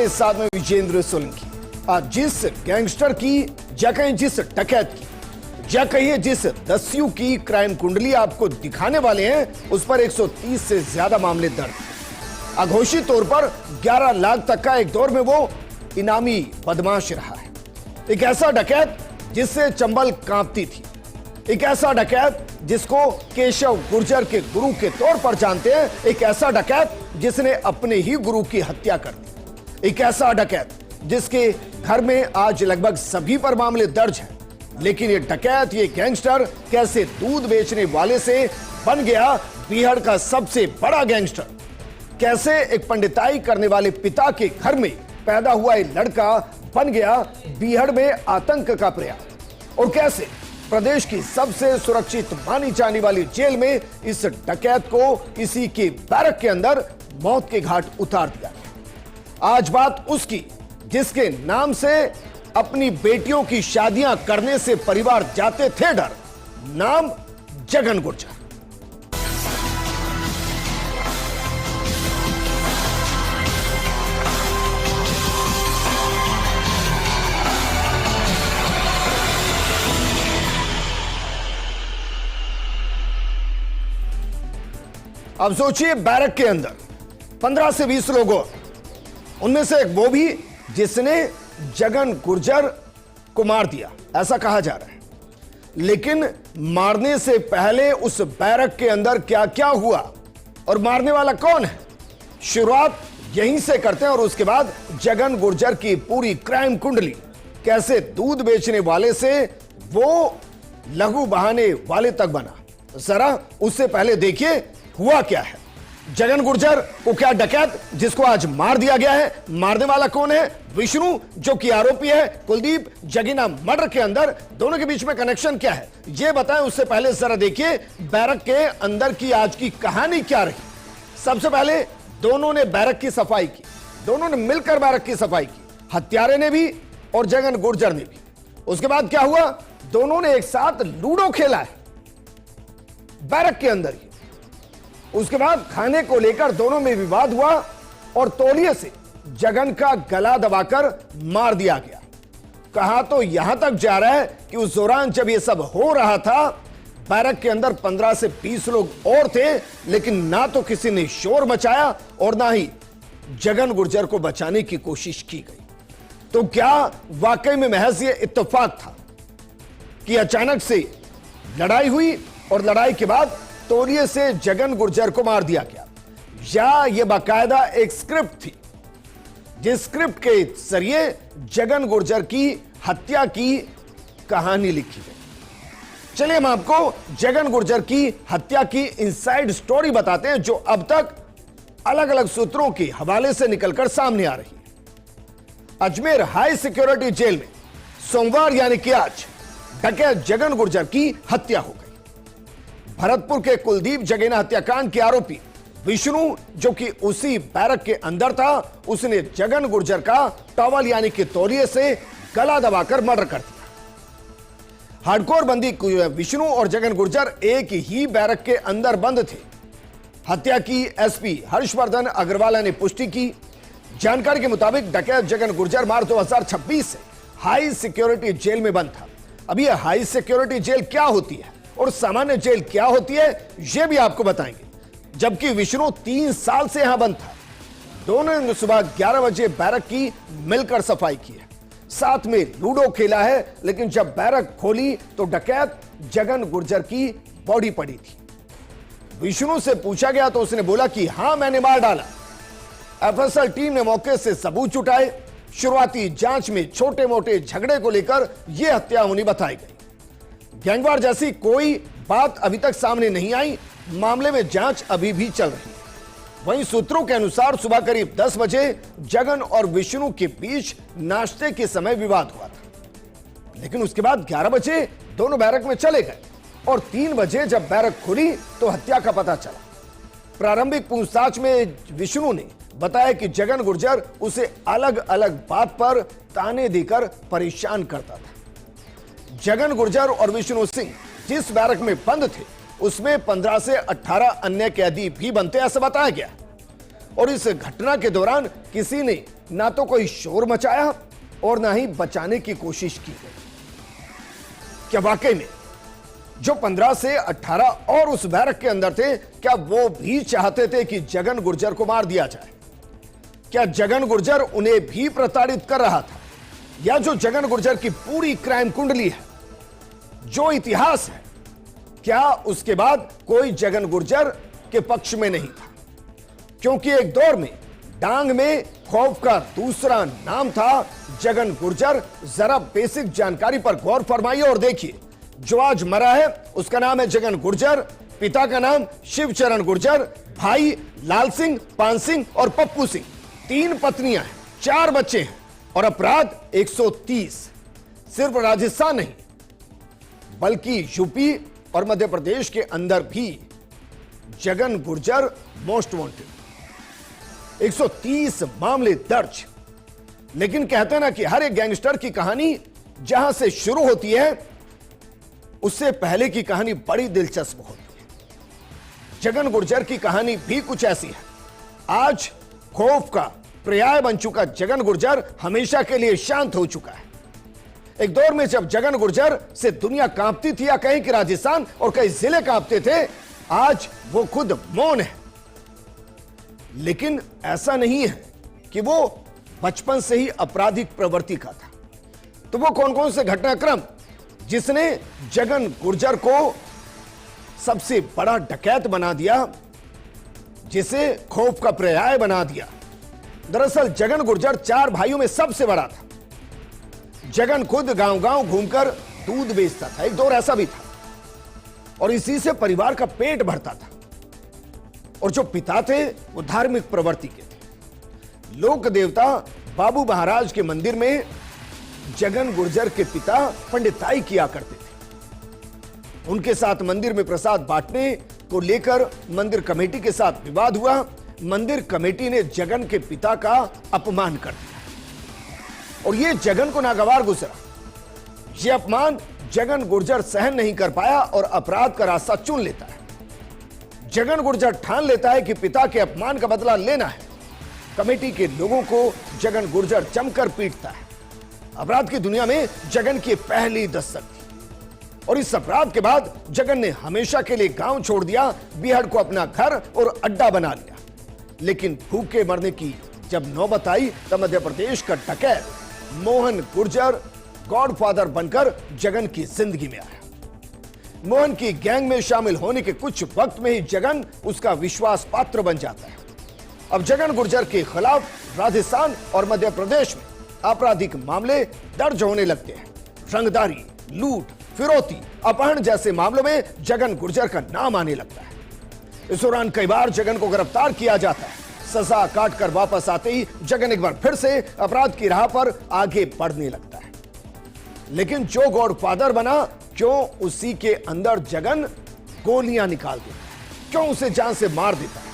इस साथ में विजेंद्र सोलंकी। आज जिस गैंगस्टर की या कहीं जिस डकैत की या कहिए जिस दस्यु की क्राइम कुंडली आपको दिखाने वाले हैं, उस पर 130 से ज्यादा मामले दर्ज। अघोषित तौर पर 11 लाख तक का एक दौर में वो इनामी बदमाश रहा है। एक ऐसा डकैत जिससे चंबल कांपती थी, एक ऐसा डकैत जिसको केशव गुर्जर के गुरु के तौर पर जानते हैं, एक ऐसा डकैत जिसने अपने ही गुरु की हत्या कर दी, एक ऐसा डकैत जिसके घर में आज लगभग सभी पर मामले दर्ज हैं। लेकिन ये डकैत, ये गैंगस्टर कैसे दूध बेचने वाले से बन गया बीहड़ का सबसे बड़ा गैंगस्टर? कैसे एक पंडिताई करने वाले पिता के घर में पैदा हुआ ये लड़का बन गया बीहड़ में आतंक का प्रयास? और कैसे प्रदेश की सबसे सुरक्षित मानी जाने वाली जेल में इस डकैत को किसी के बैरक के अंदर मौत के घाट उतार दिया? आज बात उसकी जिसके नाम से अपनी बेटियों की शादियां करने से परिवार जाते थे डर। नाम जगन गुर्जर। अब सोचिए, बैरक के अंदर 15 से 20 लोग और, उनमें से एक वो भी जिसने जगन गुर्जर को मार दिया, ऐसा कहा जा रहा है। लेकिन मारने से पहले उस बैरक के अंदर क्या क्या हुआ और मारने वाला कौन है, शुरुआत यहीं से करते हैं। और उसके बाद जगन गुर्जर की पूरी क्राइम कुंडली, कैसे दूध बेचने वाले से वो लहू बहाने वाले तक बना। जरा उससे पहले देखिए हुआ क्या है। जगन गुर्जर को क्या डकैत जिसको आज मार दिया गया है, मारने वाला कौन है? विष्णु जो कि आरोपी है, कुलदीप जगीना मर्डर के अंदर, दोनों के बीच में कनेक्शन क्या है ये बताएं। उससे पहले जरा देखिए बैरक के अंदर की आज की कहानी क्या रही। सबसे पहले दोनों ने बैरक की सफाई की, दोनों ने मिलकर बैरक की सफाई की, हत्यारे ने भी और जगन गुर्जर ने भी। उसके बाद क्या हुआ, दोनों ने एक साथ लूडो खेला है बैरक के अंदर ही। उसके बाद खाने को लेकर दोनों में विवाद हुआ और तौलिए से जगन का गला दबाकर मार दिया गया। कहा तो यहां तक जा रहा है कि उस दौरान जब यह सब हो रहा था, बैरक के अंदर 15 से 20 लोग और थे, लेकिन ना तो किसी ने शोर मचाया और ना ही जगन गुर्जर को बचाने की कोशिश की गई। तो क्या वाकई में महज ये इत्तेफाक था कि अचानक से लड़ाई हुई और लड़ाई के बाद तौलिए से जगन गुर्जर को मार दिया गया, या यह बाकायदा एक स्क्रिप्ट थी जिस स्क्रिप्ट के जरिए जगन गुर्जर की हत्या की कहानी लिखी गई? चलिए हम आपको जगन गुर्जर की हत्या की इनसाइड स्टोरी बताते हैं, जो अब तक अलग अलग सूत्रों के हवाले से निकलकर सामने आ रही है। अजमेर हाई सिक्योरिटी जेल में सोमवार यानी कि आज डकैत जगन गुर्जर की हत्या हो गई। भरतपुर के कुलदीप जगीना हत्याकांड के आरोपी विष्णु जो कि उसी बैरक के अंदर था, उसने जगन गुर्जर का टॉवल यानी कि तौलिए से गला दबाकर मर्डर कर दिया। हार्डकोर बंदी विष्णु और जगन गुर्जर एक ही बैरक के अंदर बंद थे। हत्या की एसपी हर्षवर्धन अग्रवाल ने पुष्टि की। जानकारी के मुताबिक डकैत जगन गुर्जर मार्च 2026 से हाई सिक्योरिटी जेल में बंद था। अब यह हाई सिक्योरिटी जेल क्या होती है और सामान्य जेल क्या होती है, यह भी आपको बताएंगे। जबकि विष्णु 3 साल से यहां बंद था। दोनों ने सुबह 11 बजे बैरक की मिलकर सफाई की है, साथ में लूडो खेला है। लेकिन जब बैरक खोली तो डकैत जगन गुर्जर की बॉडी पड़ी थी। विष्णु से पूछा गया तो उसने बोला कि हां मैंने मार डाला। एफएसएल टीम ने मौके से सबूत जुटाए। शुरुआती जांच में छोटे मोटे झगड़े को लेकर यह हत्या होनी बताई गई। गैंगवार जैसी कोई बात अभी तक सामने नहीं आई। मामले में जांच अभी भी चल रही है। वहीं सूत्रों के अनुसार सुबह करीब 10 बजे जगन और विष्णु के बीच नाश्ते के समय विवाद हुआ था। लेकिन उसके बाद 11 बजे दोनों बैरक में चले गए और 3 बजे जब बैरक खुली तो हत्या का पता चला। प्रारंभिक पूछताछ में विष्णु ने बताया कि जगन गुर्जर उसे अलग अलग बात पर ताने देकर परेशान करता था। जगन गुर्जर और विष्णु सिंह जिस बैरक में बंद थे, उसमें 15 से 18 अन्य कैदी भी बनते, ऐसा बताया गया। और इस घटना के दौरान किसी ने ना तो कोई शोर मचाया और ना ही बचाने की कोशिश की गई। क्या वाकई में जो 15 से 18 और उस बैरक के अंदर थे, क्या वो भी चाहते थे कि जगन गुर्जर को मार दिया जाए? क्या जगन गुर्जर उन्हें भी प्रताड़ित कर रहा था? या जो जगन गुर्जर की पूरी क्राइम कुंडली है, जो इतिहास है, क्या उसके बाद कोई जगन गुर्जर के पक्ष में नहीं था? क्योंकि एक दौर में डांग में खौफ का दूसरा नाम था जगन गुर्जर। जरा बेसिक जानकारी पर गौर फरमाइए और देखिए, जो आज मरा है उसका नाम है जगन गुर्जर, पिता का नाम शिवचरण गुर्जर, भाई लाल सिंह, पान सिंह और पप्पू सिंह, 3 पत्नियां हैं, 4 बच्चे हैं और अपराध 130। सिर्फ राजस्थान नहीं बल्कि यूपी और मध्य प्रदेश के अंदर भी जगन गुर्जर मोस्ट वांटेड। 130 मामले दर्ज। लेकिन कहते हैं ना कि हर एक गैंगस्टर की कहानी जहां से शुरू होती है उससे पहले की कहानी बड़ी दिलचस्प होती है। जगन गुर्जर की कहानी भी कुछ ऐसी है। आज खौफ का पर्याय बन चुका जगन गुर्जर हमेशा के लिए शांत हो चुका है। एक दौर में जब जगन गुर्जर से दुनिया कांपती थी या कहीं कि राजस्थान और कई जिले कांपते थे, आज वो खुद मौन है। लेकिन ऐसा नहीं है कि वो बचपन से ही आपराधिक प्रवृत्ति का था। तो वो कौन कौन से घटनाक्रम जिसने जगन गुर्जर को सबसे बड़ा डकैत बना दिया, जिसे खौफ का पर्याय बना दिया? दरअसल जगन गुर्जर 4 भाइयों में सबसे बड़ा था। जगन खुद गांव-गांव घूमकर दूध बेचता था, एक दौर ऐसा भी था, और इसी से परिवार का पेट भरता था। और जो पिता थे वो धार्मिक प्रवृत्ति के थे। लोक देवता बाबू महाराज के मंदिर में जगन गुर्जर के पिता पंडिताई किया करते थे। उनके साथ मंदिर में प्रसाद बांटने को लेकर मंदिर कमेटी के साथ विवाद हुआ। मंदिर कमेटी ने जगन के पिता का अपमान कर दिया और यह जगन को नागवार गुजरा। यह अपमान जगन गुर्जर सहन नहीं कर पाया और अपराध का रास्ता चुन लेता है। जगन गुर्जर ठान लेता है कि पिता के अपमान का बदला लेना है। कमेटी के लोगों को जगन गुर्जर जमकर पीटता है। अपराध की दुनिया में जगन की पहली दस्तक थी और इस अपराध के बाद जगन ने हमेशा के लिए गांव छोड़ दिया, बिहार को अपना घर और अड्डा बना लिया। लेकिन भूखे मरने की जब नौबत आई तब मध्य प्रदेश का डकैत मोहन गुर्जर गॉडफादर बनकर जगन की जिंदगी में आया। मोहन की गैंग में शामिल होने के कुछ वक्त में ही जगन उसका विश्वास पात्र बन जाता है। अब जगन गुर्जर के खिलाफ राजस्थान और मध्य प्रदेश में आपराधिक मामले दर्ज होने लगते हैं। रंगदारी, लूट, फिरौती, अपहरण जैसे मामलों में जगन गुर्जर का नाम आने लगता है। इस दौरान कई बार जगन को गिरफ्तार किया जाता है। सजा काटकर वापस आते ही जगन एक बार फिर से अपराध की राह पर आगे बढ़ने लगता है। लेकिन जो गॉडफादर बना, क्यों उसी के अंदर जगन गोलियां निकाल देता है, क्यों उसे जान से मार देता है?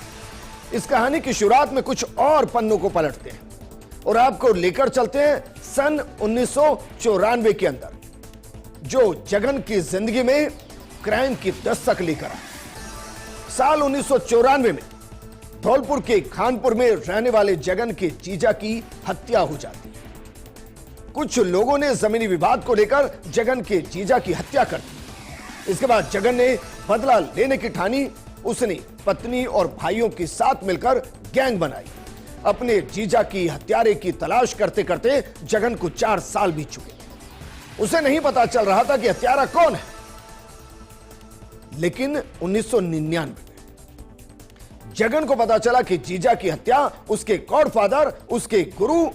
इस कहानी की शुरुआत में कुछ और पन्नों को पलटते हैं और आपको लेकर चलते हैं सन 1994 के अंदर, जो जगन की जिंदगी में क्राइम की दस्तक लेकर आया। साल 1994 में धौलपुर के खानपुर में रहने वाले जगन के जीजा की हत्या हो जाती है। कुछ लोगों ने जमीनी विवाद को लेकर जगन के जीजा की हत्या कर दी। इसके बाद जगन ने बदला लेने की ठानी। उसने पत्नी और भाइयों के साथ मिलकर गैंग बनाई। अपने जीजा की हत्यारे की तलाश करते करते जगन को 4 साल बीत चुके। उसे नहीं पता चल रहा था कि हत्यारा कौन है। लेकिन 1999 में जगन को पता चला कि जीजा की हत्या उसके गॉडफादर, उसके गुरु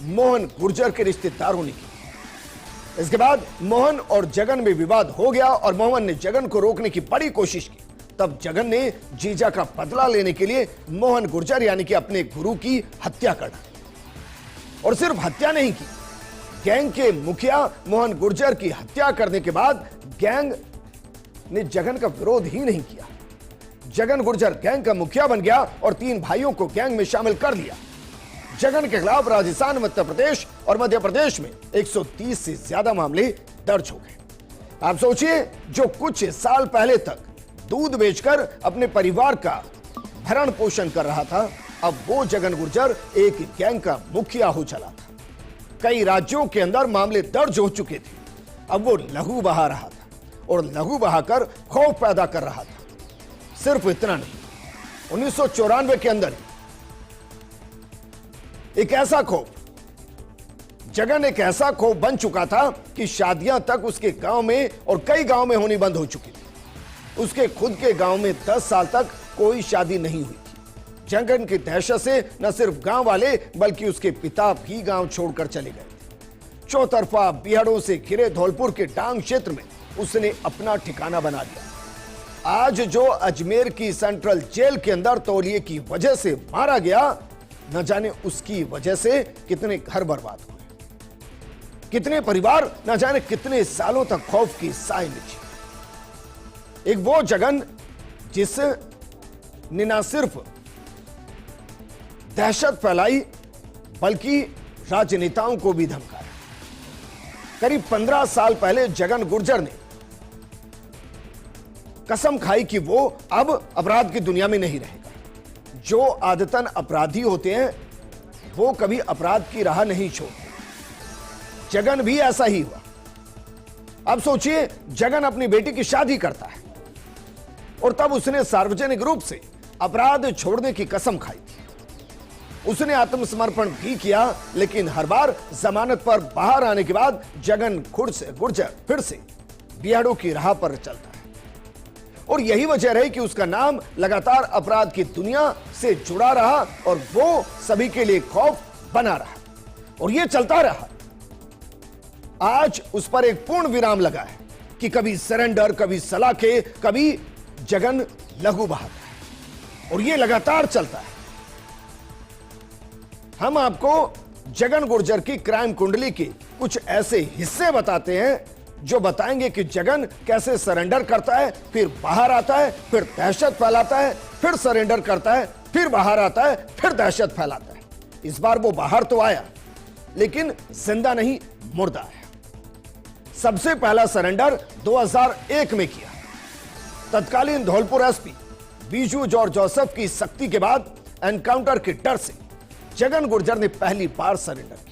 मोहन गुर्जर के रिश्तेदारों ने की। इसके बाद मोहन और जगन में विवाद हो गया और मोहन ने जगन को रोकने की बड़ी कोशिश की। तब जगन ने जीजा का बदला लेने के लिए मोहन गुर्जर यानी कि अपने गुरु की हत्या कर डाली। और सिर्फ हत्या नहीं की, गैंग के मुखिया मोहन गुर्जर की हत्या करने के बाद गैंग ने जगन का विरोध ही नहीं किया। जगन गुर्जर गैंग का मुखिया बन गया और 3 भाइयों को गैंग में शामिल कर लिया। जगन के खिलाफ राजस्थान, उत्तर प्रदेश और मध्य प्रदेश में 130 से ज्यादा मामले दर्ज हो गए। आप सोचिए, जो कुछ साल पहले तक दूध बेचकर अपने परिवार का भरण पोषण कर रहा था, अब वो जगन गुर्जर एक गैंग का मुखिया हो चला था। कई राज्यों के अंदर मामले दर्ज हो चुके थे। अब वो लहू बहा रहा था और लहू बहाकर खौफ पैदा कर रहा था। सिर्फ इतना नहीं, 1994 के अंदर एक ऐसा खौफ, जगन एक ऐसा खौफ बन चुका था कि शादियां तक उसके गांव में और कई गांव में होनी बंद हो चुकी थी। उसके खुद के गांव में 10 साल तक कोई शादी नहीं हुई थी। जगन की दहशत से न सिर्फ गांव वाले बल्कि उसके पिता भी गांव छोड़कर चले गए। चौतरफा बिहड़ों से घिरे धौलपुर के डांग क्षेत्र में उसने अपना ठिकाना बना लिया। आज जो अजमेर की सेंट्रल जेल के अंदर तौलिए की वजह से मारा गया, न जाने उसकी वजह से कितने घर बर्बाद हुए, कितने परिवार न जाने कितने सालों तक खौफ की साए निची। एक वो जगन जिसने न सिर्फ दहशत फैलाई बल्कि राजनेताओं को भी धमकाया। करीब 15 साल पहले जगन गुर्जर ने कसम खाई कि वो अब अपराध की दुनिया में नहीं रहेगा। जो आदतन अपराधी होते हैं वो कभी अपराध की राह नहीं छोड़ते। जगन भी ऐसा ही हुआ। अब सोचिए, जगन अपनी बेटी की शादी करता है और तब उसने सार्वजनिक रूप से अपराध छोड़ने की कसम खाई थी। उसने आत्मसमर्पण भी किया, लेकिन हर बार जमानत पर बाहर आने के बाद जगन गुर्जर फिर से बिहाड़ों की राह पर चलता है। और यही वजह रही कि उसका नाम लगातार अपराध की दुनिया से जुड़ा रहा और वो सभी के लिए खौफ बना रहा और ये चलता रहा। आज उस पर एक पूर्ण विराम लगा है कि कभी सरेंडर, कभी सलाखे, कभी जगन लहू बहाता है और ये लगातार चलता है। हम आपको जगन गुर्जर की क्राइम कुंडली के कुछ ऐसे हिस्से बताते हैं जो बताएंगे कि जगन कैसे सरेंडर करता है, फिर बाहर आता है, फिर दहशत फैलाता है, फिर सरेंडर करता है, फिर बाहर आता है, फिर दहशत फैलाता है। इस बार वो बाहर तो आया लेकिन जिंदा नहीं, मुर्दा है। सबसे पहला सरेंडर 2001 में किया। तत्कालीन Dholpur SP Biju George Joseph की सख्ती के बाद एनकाउंटर के डर से जगन गुर्जर ने पहली बार सरेंडर किया।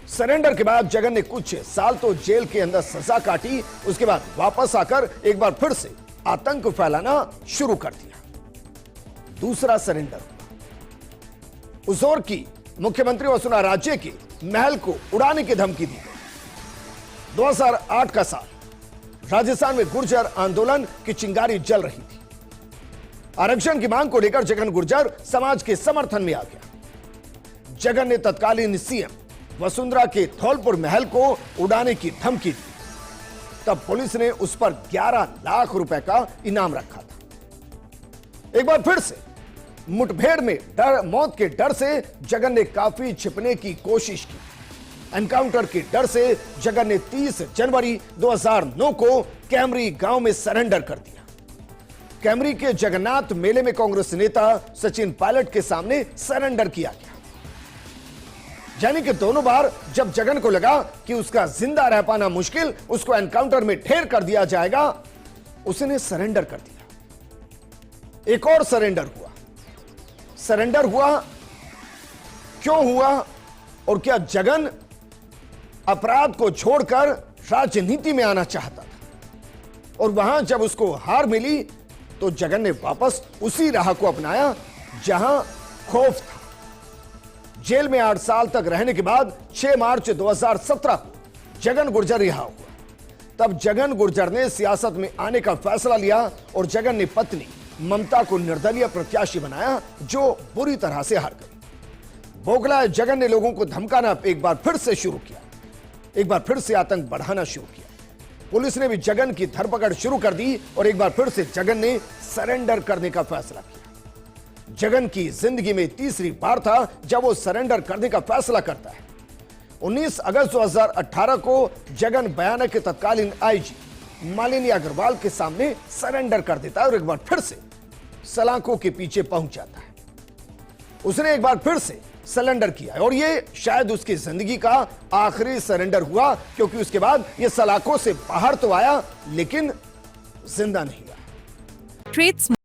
सरेंडर के बाद जगन ने कुछ साल तो जेल के अंदर सजा काटी। उसके बाद वापस आकर एक बार फिर से आतंक फैलाना शुरू कर दिया। दूसरा सरेंडर हुआ। उस ओर की मुख्यमंत्री वसुंधरा राजे के महल को उड़ाने की धमकी दी गई। 2008 का साल, राजस्थान में गुर्जर आंदोलन की चिंगारी जल रही थी। आरक्षण की मांग को लेकर जगन गुर्जर समाज के समर्थन में आ गया। जगन ने तत्कालीन सीएम वसुंधरा के धौलपुर महल को उड़ाने की धमकी दी। तब पुलिस ने उस पर 11 लाख रुपए का इनाम रखा था। एक बार फिर से मुठभेड़ में मौत के डर से जगन ने काफी छिपने की कोशिश की। एनकाउंटर के डर से जगन ने 30 जनवरी 2009 को कैमरी गांव में सरेंडर कर दिया। कैमरी के जगन्नाथ मेले में कांग्रेस नेता सचिन पायलट के सामने सरेंडर किया गया। यानी कि दोनों बार जब जगन को लगा कि उसका जिंदा रह पाना मुश्किल, उसको एनकाउंटर में ढेर कर दिया जाएगा, उसने सरेंडर कर दिया। एक और सरेंडर हुआ। सरेंडर हुआ क्यों हुआ और क्या जगन अपराध को छोड़कर राजनीति में आना चाहता था? और वहां जब उसको हार मिली तो जगन ने वापस उसी राह को अपनाया जहां खौफ था। जेल में 8 साल तक रहने के बाद 6 मार्च 2017 को जगन गुर्जर रिहा हुआ। तब जगन गुर्जर ने सियासत में आने का फैसला लिया और जगन ने पत्नी ममता को निर्दलीय प्रत्याशी बनाया, जो बुरी तरह से हार गई। बोगला जगन ने लोगों को धमकाना एक बार फिर से शुरू किया। एक बार फिर से आतंक बढ़ाना शुरू किया। पुलिस ने भी जगन की धरपकड़ शुरू कर दी और एक बार फिर से जगन ने सरेंडर करने का फैसला किया। जगन की जिंदगी में तीसरी बार था जब वो सरेंडर करने का फैसला करता है। 19 अगस्त 2018 को जगन बयाना के तत्कालीन आईजी मालिनी अग्रवाल के सामने सरेंडर कर देता है और एक बार फिर से सलाखों के पीछे पहुंच जाता है। उसने एक बार फिर से सरेंडर किया और ये शायद उसकी जिंदगी का आखिरी सरेंडर हुआ, क्योंकि उसके बाद ये सलाखों से बाहर तो आया लेकिन जिंदा नहीं आया।